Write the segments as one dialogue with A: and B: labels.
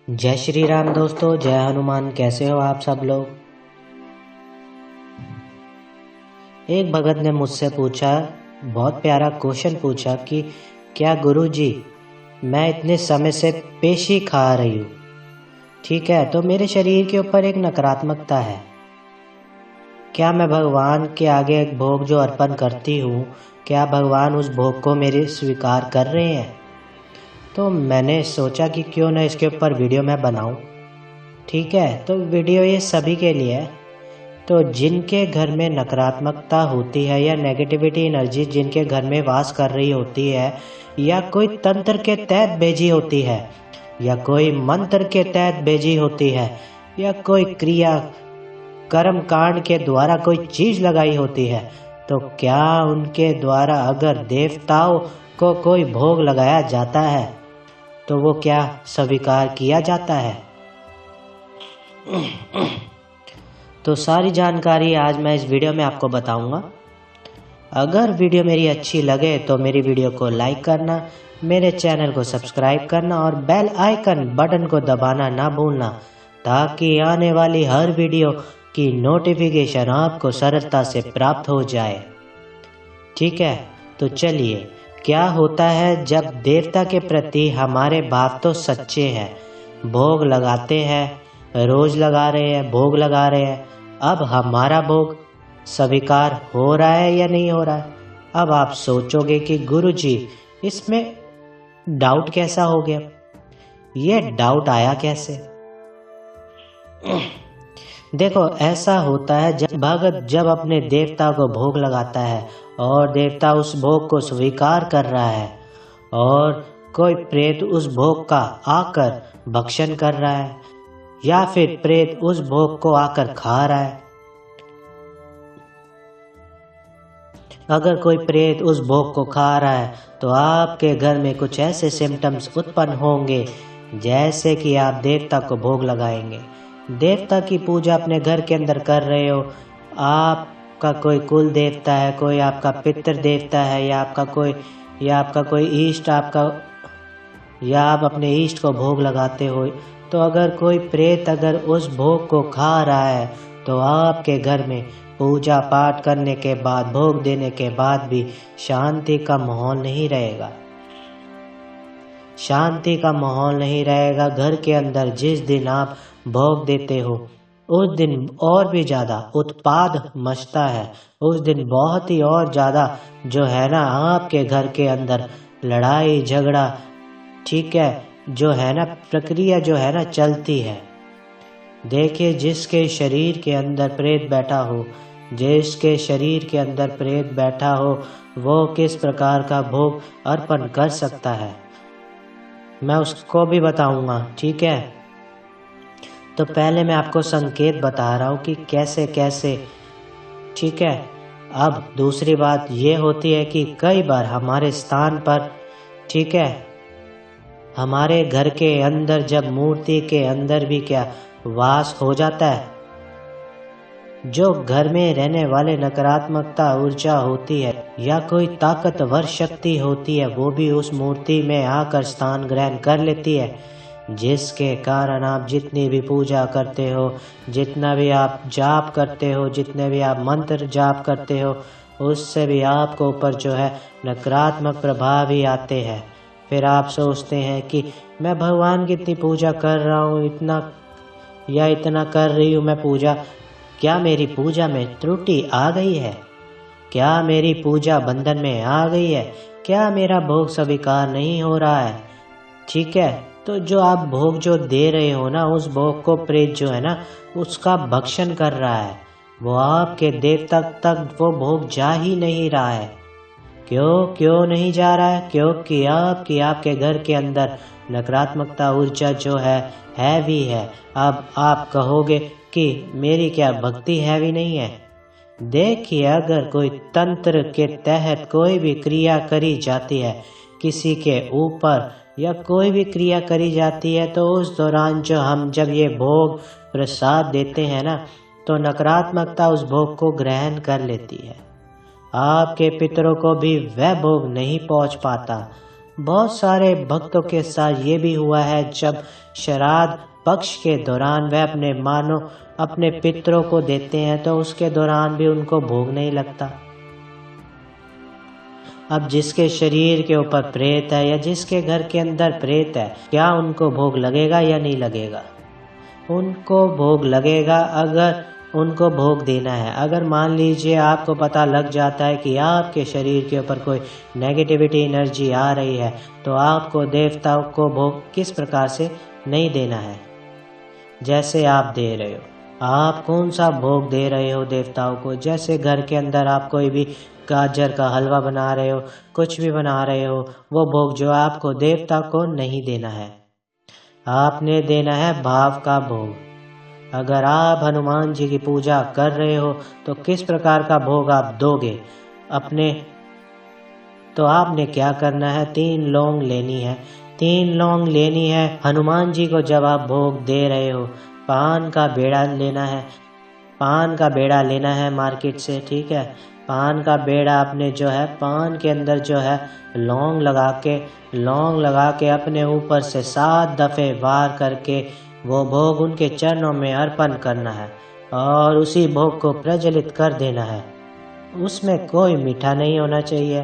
A: जय श्री राम दोस्तों, जय हनुमान। कैसे हो आप सब लोग। एक भगत ने मुझसे पूछा, बहुत प्यारा क्वेश्चन पूछा कि क्या गुरुजी मैं इतने समय से पेशी खा रही हूँ, ठीक है, तो मेरे शरीर के ऊपर एक नकारात्मकता है। क्या मैं भगवान के आगे एक भोग जो अर्पण करती हूँ, क्या भगवान उस भोग को मेरे स्वीकार कर रहे हैं। तो मैंने सोचा कि क्यों ना इसके ऊपर वीडियो मैं बनाऊं। ठीक है, तो वीडियो ये सभी के लिए है। तो जिनके घर में नकारात्मकता होती है या नेगेटिविटी एनर्जी जिनके घर में वास कर रही होती है, या कोई तंत्र के तहत भेजी होती है, या कोई मंत्र के तहत भेजी होती है, या कोई क्रिया कर्म कांड के द्वारा कोई चीज लगाई होती है, तो क्या उनके द्वारा अगर देवताओं को कोई भोग लगाया जाता है तो वो क्या स्वीकार किया जाता है। तो सारी जानकारी आज मैं इस वीडियो में आपको बताऊंगा। अगर वीडियो मेरी अच्छी लगे तो मेरी वीडियो को लाइक करना, मेरे चैनल को सब्सक्राइब करना और बेल आइकन बटन को दबाना ना भूलना, ताकि आने वाली हर वीडियो की नोटिफिकेशन आपको सरलता से प्राप्त हो जाए। ठीक है, तो चलिए, क्या होता है जब देवता के प्रति हमारे भाव तो सच्चे हैं, भोग लगाते हैं, रोज लगा रहे हैं, भोग लगा रहे हैं, अब हमारा भोग स्वीकार हो रहा है या नहीं हो रहा है। अब आप सोचोगे कि गुरुजी इसमें डाउट कैसा हो गया, ये डाउट आया कैसे। देखो, ऐसा होता है जब भगत जब अपने देवता को भोग लगाता है और देवता उस भोग को स्वीकार कर रहा है, और कोई प्रेत उस भोग का आकर भक्षण कर रहा है, या फिर प्रेत उस भोग को आकर खा रहा है। अगर कोई प्रेत उस भोग को खा रहा है तो आपके घर में कुछ ऐसे सिम्टम्स उत्पन्न होंगे, जैसे कि आप देवता को भोग लगाएंगे, देवता की पूजा अपने घर के अंदर कर रहे हो, आपका कोई कुल देवता है, कोई आपका पितृ देवता है, या आपका कोई इष्ट, या आप अपने इष्ट को भोग लगाते हो। तो अगर कोई प्रेत अगर उस भोग को खा रहा है तो आपके घर में पूजा पाठ करने के बाद, भोग देने के बाद भी शांति का माहौल नहीं रहेगा। शांति का माहौल नहीं रहेगा घर के अंदर। जिस दिन आप भोग देते हो उस दिन और भी ज़्यादा उत्पाद मचता है, उस दिन बहुत ही और ज़्यादा जो है ना आपके घर के अंदर लड़ाई झगड़ा, ठीक है, जो है ना प्रक्रिया जो है ना चलती है। देखिए, जिसके शरीर के अंदर प्रेत बैठा हो, जिसके शरीर के अंदर प्रेत बैठा हो, वो किस प्रकार का भोग अर्पण कर सकता है, मैं उसको भी बताऊंगा। ठीक है, तो पहले मैं आपको संकेत बता रहा हूँ कि कैसे कैसे। ठीक है, अब दूसरी बात ये होती है कि कई बार हमारे स्थान पर, ठीक है, हमारे घर के अंदर जब मूर्ति के अंदर भी क्या वास हो जाता है, जो घर में रहने वाले नकारात्मकता ऊर्जा होती है या कोई ताकतवर शक्ति होती है, वो भी उस मूर्ति में आकर स्थान ग्रहण कर लेती है, जिसके कारण आप जितनी भी पूजा करते हो, जितना भी आप जाप करते हो, जितने भी आप मंत्र जाप करते हो, उससे भी आपको ऊपर जो है नकारात्मक प्रभाव ही आते हैं। फिर आप सोचते हैं कि मैं भगवान की इतनी पूजा कर रहा हूँ, इतना कर रही हूँ मैं पूजा, क्या मेरी पूजा में त्रुटि आ गई है, क्या मेरी पूजा बंधन में आ गई है, क्या मेरा भोग स्वीकार नहीं हो रहा है। ठीक है, तो जो आप भोग जो दे रहे हो ना, उस भोग को प्रेत जो है ना उसका भक्षण कर रहा है, वो आपके देवता तक वो भोग जा ही नहीं रहा है। क्यों नहीं जा रहा है? क्योंकि आपके घर के अंदर नकारात्मकता ऊर्जा जो है हैवी है। अब आप कहोगे कि मेरी क्या भक्ति हैवी नहीं है। देखिए, अगर कोई तंत्र के तहत कोई भी क्रिया करी जाती है किसी के ऊपर, या कोई भी क्रिया करी जाती है, तो उस दौरान जब ये भोग प्रसाद देते हैं ना, तो नकारात्मकता उस भोग को ग्रहण कर लेती है। आपके पितरों को भी वह भोग नहीं पहुंच पाता, बहुत सारे भक्तों के साथ ये भी हुआ है, जब श्राद्ध पक्ष के दौरान वह अपने मानो अपने पितरों को देते हैं तो उसके दौरान भी उनको भोग नहीं लगता। अब जिसके शरीर के ऊपर प्रेत है या जिसके घर के अंदर प्रेत है, क्या उनको भोग लगेगा या नहीं लगेगा? उनको भोग लगेगा अगर उनको भोग देना है। अगर मान लीजिए आपको पता लग जाता है कि आपके शरीर के ऊपर कोई नेगेटिविटी एनर्जी आ रही है, तो आपको देवताओं को भोग किस प्रकार से नहीं देना है। जैसे आप दे रहे हो, आप कौन सा भोग दे रहे हो देवताओं को। जैसे घर के अंदर आप कोई भी गाजर का हलवा बना रहे हो, कुछ भी बना रहे हो, वो भोग जो आपको देवता को नहीं देना है, आपने देना है भाव का भोग। अगर आप हनुमान जी की पूजा कर रहे हो तो किस प्रकार का भोग आप दोगे अपने, तो आपने क्या करना है, 3 लौंग लेनी है। 3 लौंग लेनी है हनुमान जी को जब आप भोग दे रहे हो। पान का बेड़ा लेना है, पान का बेड़ा लेना है मार्केट से, ठीक है। पान का बेड़ा आपने जो है पान के अंदर जो है लौंग लगा के अपने ऊपर से 7 दफ़े वार करके वो भोग उनके चरणों में अर्पण करना है और उसी भोग को प्रज्वलित कर देना है। उसमें कोई मीठा नहीं होना चाहिए,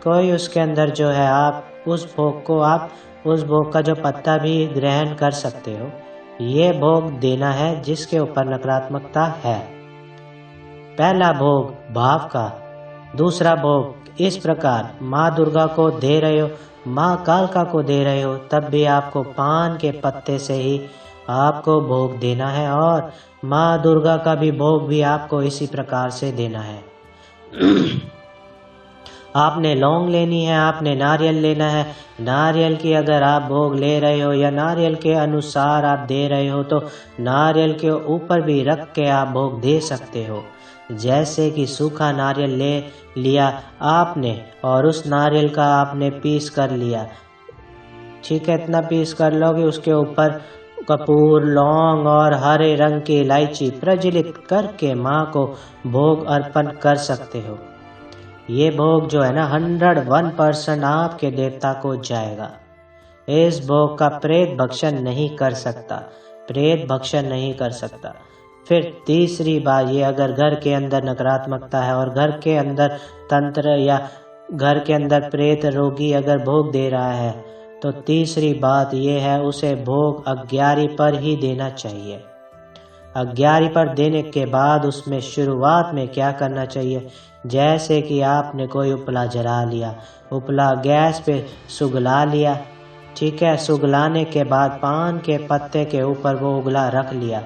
A: कोई उसके अंदर जो है आप उस भोग का जो पत्ता भी ग्रहण कर सकते हो। ये भोग देना है जिसके ऊपर नकारात्मकता है। पहला भोग भाव का। दूसरा भोग इस प्रकार माँ दुर्गा को दे रहे हो, माँ कालका को दे रहे हो, तब भी आपको पान के पत्ते से ही आपको भोग देना है और माँ दुर्गा का भी भोग भी आपको इसी प्रकार से देना है। आपने लौंग लेनी है, आपने नारियल लेना है। नारियल की अगर आप भोग ले रहे हो या नारियल के अनुसार आप दे रहे हो तो नारियल के ऊपर भी रख के आप भोग दे सकते हो। जैसे कि सूखा नारियल ले लिया आपने और उस नारियल का आपने पीस कर लिया, ठीक है। इतना पीस कर लोगे, उसके ऊपर कपूर, लौंग और हरे रंग की इलायची प्रज्वलित करके माँ को भोग अर्पण कर सकते हो। ये भोग जो है ना 101% आपके देवता को जाएगा। इस भोग का प्रेत भक्षण नहीं कर सकता, प्रेत भक्षण नहीं कर सकता। फिर तीसरी बात ये, अगर घर के अंदर नकारात्मकता है और घर के अंदर तंत्र या घर के अंदर प्रेत रोगी अगर भोग दे रहा है, तो तीसरी बात ये है उसे भोग 11 पर ही देना चाहिए। 11 पर देने के बाद उसमें शुरुआत में क्या करना चाहिए, जैसे कि आपने कोई उपला जला लिया, उपला गैस पे सुगला लिया, ठीक है। सुगलाने के बाद पान के पत्ते के ऊपर वो उगला रख लिया।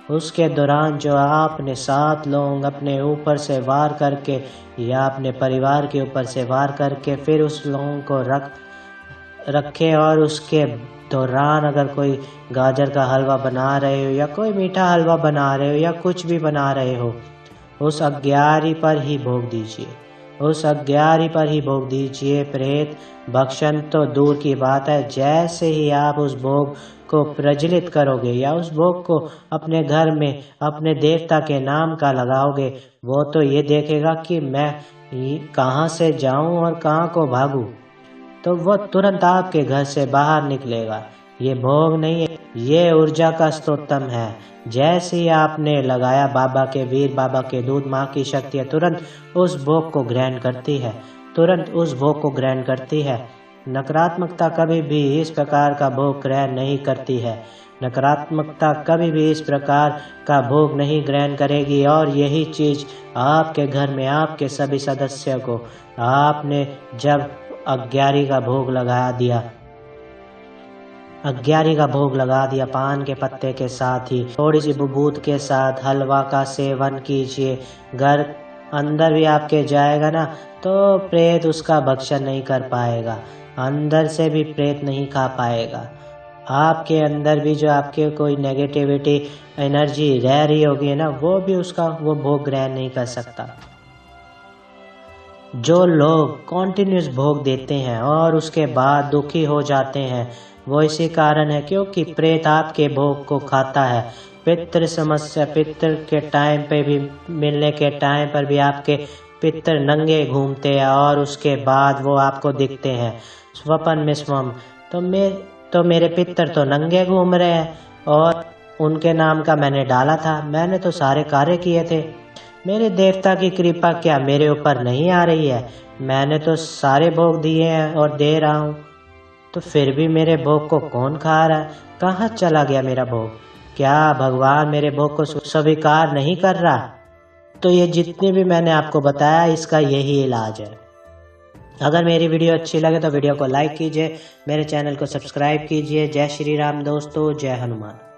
A: उसके दौरान जो आपने 7 लौंग अपने ऊपर से वार करके या अपने परिवार के ऊपर से वार करके फिर उस लौंग को रखे और उसके दौरान अगर कोई गाजर का हलवा बना रहे हो या कोई मीठा हलवा बना रहे हो या कुछ भी बना रहे हो, उस 11 पर ही भोग दीजिए, उस 11 पर ही भोग दीजिए। प्रेत भक्षण तो दूर की बात है, जैसे ही आप उस भोग को प्रज्वलित करोगे या उस भोग को अपने घर में अपने देवता के नाम का लगाओगे, वो तो ये देखेगा कि मैं कहाँ से जाऊं और कहाँ को भागूं, तो वो तुरंत आपके घर से बाहर निकलेगा। ये भोग नहीं है, ये ऊर्जा का स्तोत्रम है। जैसे ही आपने लगाया, बाबा के वीर, बाबा के दूध, माँ की शक्ति तुरंत उस भोग को ग्रहण करती है, तुरंत उस भोग को ग्रहण करती है। नकारात्मकता कभी भी इस प्रकार का भोग ग्रहण नहीं करती है, नकारात्मकता कभी भी इस प्रकार का भोग नहीं ग्रहण करेगी। और यही चीज आपके घर में आपके सभी सदस्यों को आपने जब 11 का भोग लगा दिया, 11 का भोग लगा दिया पान के पत्ते के साथ ही थोड़ी सी बुबूत के साथ हलवा का सेवन कीजिए। घर अंदर भी आपके जाएगा ना, तो प्रेत उसका भक्षण नहीं कर पाएगा, अंदर से भी प्रेत नहीं खा पाएगा। आपके अंदर भी जो आपके कोई नेगेटिविटी एनर्जी रह रही होगी ना, वो भी उसका वो भोग ग्रहण नहीं कर सकता। जो लोग कॉन्टिन्यूस भोग देते हैं और उसके बाद दुखी हो जाते हैं, वो इसी कारण है क्योंकि प्रेत आपके भोग को खाता है। पितृ समस्या, पितृ के टाइम पे भी, मिलने के टाइम पर भी आपके पितृ नंगे घूमते हैं और उसके बाद वो आपको दिखते हैं। स्वपन में स्वम। तो मेरे पितर तो नंगे घूम रहे हैं और उनके नाम का मैंने डाला था, मैंने तो सारे कार्य किए थे। मेरे देवता की कृपा क्या मेरे ऊपर नहीं आ रही है? मैंने तो सारे भोग दिए हैं और दे रहा हूँ, तो फिर भी मेरे भोग को कौन खा रहा है? कहाँ चला गया मेरा भोग? क्या भगवान मेरे भोग को स्वीकार नहीं कर रहा? तो ये जितने भी मैंने आपको बताया इसका यही इलाज है। अगर मेरी वीडियो अच्छी लगे तो वीडियो को लाइक कीजिए, मेरे चैनल को सब्सक्राइब कीजिए। जय श्री राम दोस्तों, जय हनुमान।